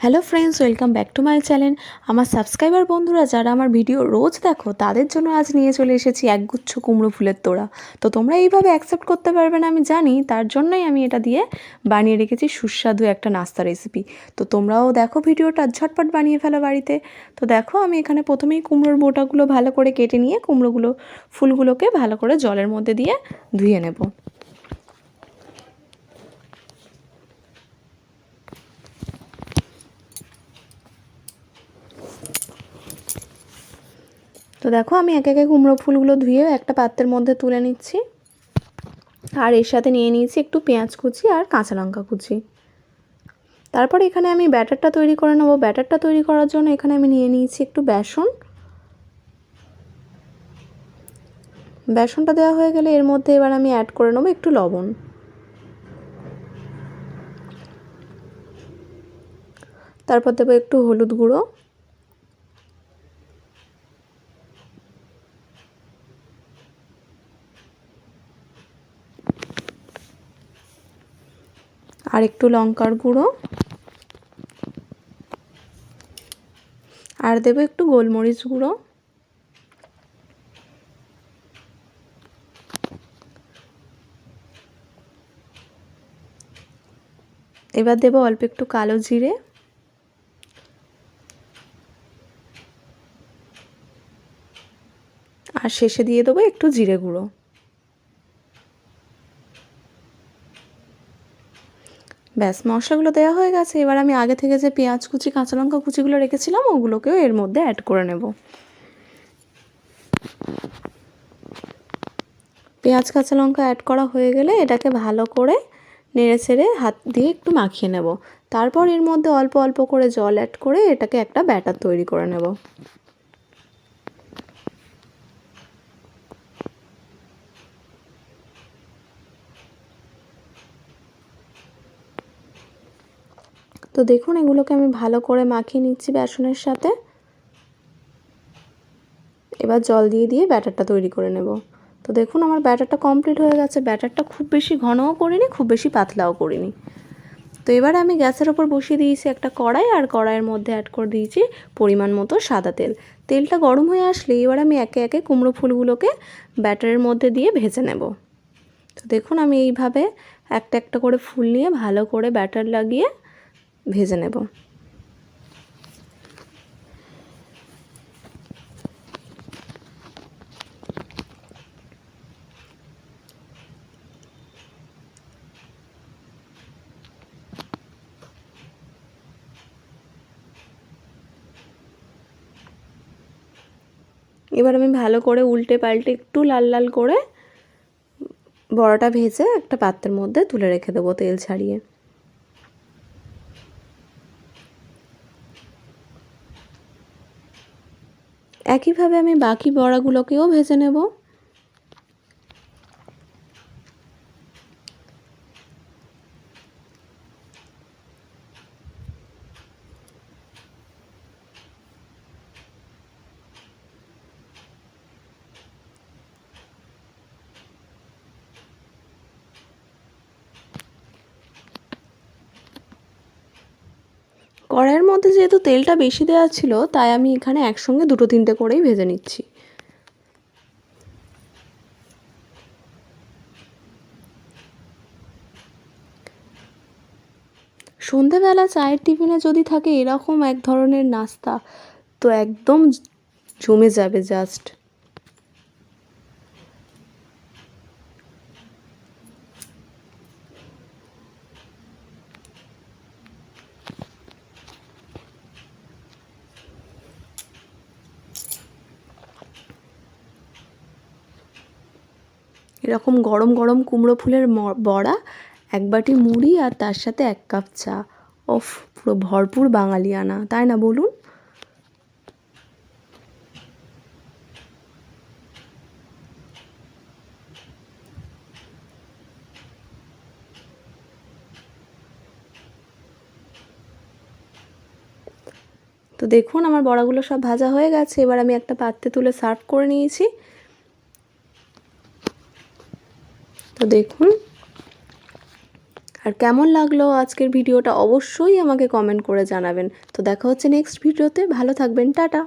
Hello friends, welcome back to my channel. আমার subscriber বন্ধুরা যারা আমার ভিডিও রোজ দেখো তাদের জন্য আজ নিয়ে চলে এসেছি একগুচ্ছ কুমড়ো ফুলের তোড়া। তো তোমরা এইভাবে অ্যাকসেপ্ট করতে পারবে না আমি জানি, তার জন্যই আমি এটা দিয়ে বানিয়ে রেখেছি সুস্বাদু একটা নাস্তা রেসিপি। তো তোমরাও দেখো ভিডিওটা, ঝটপট বানিয়ে ফেলো বাড়িতে। তো দেখো আমি এখানে প্রথমেই কুমড়োর বোটাগুলো ভালো করে কেটে নিয়ে ফুলগুলোকে ভালো করে জলের মধ্যে দিয়ে ধুয়ে নেব। তো দেখো আমি একে একে কুমড়ো ফুলগুলো ধুয়ে একটা পাত্রের মধ্যে তুলে নিচ্ছি, আর এর সাথে নিয়ে নিয়েছি একটু পেঁয়াজ কুচি আর কাঁচা লঙ্কা কুচি। তারপর এখানে আমি ব্যাটারটা তৈরি করে নেব। ব্যাটারটা তৈরি করার জন্য এখানে আমি নিয়ে নিয়েছি একটু বেসনটা দেওয়া হয়ে গেলে এর মধ্যে এবার আমি অ্যাড করে নেব একটু লবণ। তারপর দেবো একটু হলুদ গুঁড়ো, আর একটু লঙ্কার গুঁড়ো, আর দেবো একটু গোলমরিচ গুঁড়ো। এবার দেবো অল্প একটু কালো জিরে, আর শেষে দিয়ে দেবো একটু জিরে গুঁড়ো। ব্যাস, মশলাগুলো দেওয়া হয়ে গেছে। এবার আমি আগে থেকে যে পেঁয়াজ কুচি কাঁচা লঙ্কা কুচিগুলো রেখেছিলাম ওগুলোকেও এর মধ্যে অ্যাড করে নেব। পেঁয়াজ কাঁচা লঙ্কা অ্যাড করা হয়ে গেলে এটাকে ভালো করে নেড়ে ছেড়ে হাত দিয়ে একটু মাখিয়ে নেব। তারপর এর মধ্যে অল্প অল্প করে জল অ্যাড করে এটাকে একটা ব্যাটার তৈরি করে নেব। তো দেখুন এগুলোকে আমি ভালো করে মাখিয়ে নিচ্ছি বেসনের সাথে। এবার জল দিয়ে দিয়ে ব্যাটারটা তৈরি করে নেব। তো দেখুন আমার ব্যাটারটা কমপ্লিট হয়ে গেছে। ব্যাটারটা খুব বেশি ঘনও করিনি, খুব বেশি পাতলাও করিনি। তো এবার আমি গ্যাসের ওপর বসিয়ে দিয়েছি একটা কড়াই, আর কড়াইয়ের মধ্যে অ্যাড করে দিয়েছি পরিমাণ মতো সাদা তেল। তেলটা গরম হয়ে আসলে এবার আমি একে একে কুমড়ো ফুলগুলোকে ব্যাটারের মধ্যে দিয়ে ভেজে নেব। তো দেখুন আমি এইভাবে একটা একটা করে ফুল নিয়ে ভালো করে ব্যাটার লাগিয়ে ভেজে নেব। এবার আমি ভালো করে উল্টে পাল্টে একটু লাল লাল করে বড়াটা ভেজে একটা পাত্রের মধ্যে তুলে রেখে দেবো তেল ছাড়িয়ে। একইভাবে আমি বাকি বড়াগুলোকেও ভেজে নেব। কড়াইয়ের মধ্যে যেহেতু তেলটা বেশি দেওয়া ছিল তাই আমি এখানে একসঙ্গে দুটো তিনটে করেই ভেজে নিচ্ছি। সন্ধেবেলা চায়ের টিফিনে যদি থাকে এরকম এক ধরনের নাস্তা, তো একদম জমে যাবে জাস্ট। এরকম গরম গরম কুমড়ো ফুলের বড়া, এক বাটি মুড়ি আর তার সাথে 1 কাপ চা, ওফ, পুরো ভরপুর বাঙালিয়ানা, তাই না বলুন? তো দেখুন আমার বড়াগুলো সব ভাজা হয়ে গেছে। এবার আমি একটা পাত্রে তুলে সার্ভ করে নিয়েছি। তো দেখুন আর কেমন লাগলো আজকের ভিডিওটা অবশ্যই আমাকে কমেন্ট করে জানাবেন। তো দেখা হচ্ছে নেক্সট ভিডিওতে, ভালো থাকবেন, টাটা।